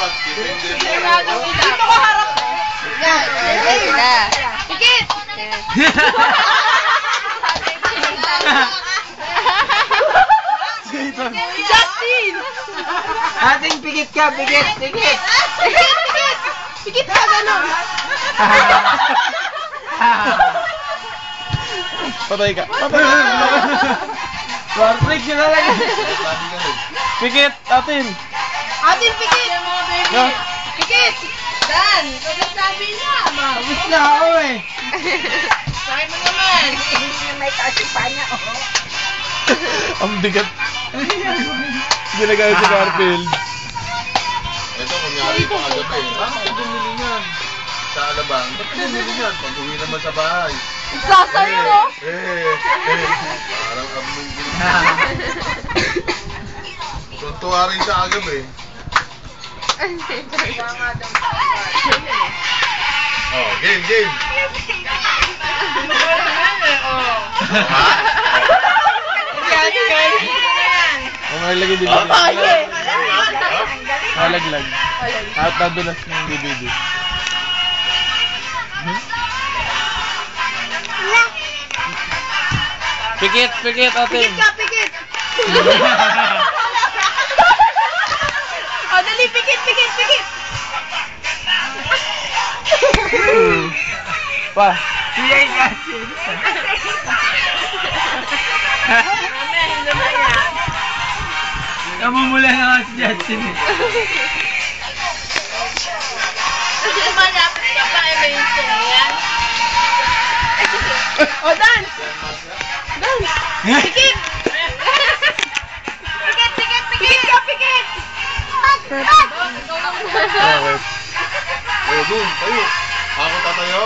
Dito ko harap. Yan. Pikit. Justin! Ating pikit ka, pikit, pikit. Pikit! Pikit ka, gano'n. Patay ka. Patay ka. War break yun na lang. Pikit, atin. Atin, pikit! No? Pikit! Dan! Sabi niya, ma. Tapos na ako eh. Sabi mo naman. Hindi na may kasipa niya. Ang bigat. Ginagamit si Garfield. Ito, kunyari pa kagabi. Bakit ka bumili niyan? Sa Alabang, ba't ka bumili niyan? Pag uwi naman sa bahay. Sasayo, no? Parang abnong gini. Tuntua rin siya kagabi. Oh, game, game. Ha? Malaglag din. Malaglag. At nadulas ng DVD. Pikit, pikit atin. Pikit ka, pikit! O, dali, pikit, pikit, pikit! Pa. Sige kasi. Namumula na ako si Justin eh. Malapit ka pa, Emerson, yan? O, dance! Dance! Pikit! Pikit, pikit, pikit! Pikit ka, pikit! Okay. Oh, boom, tayo. Ako tatayo.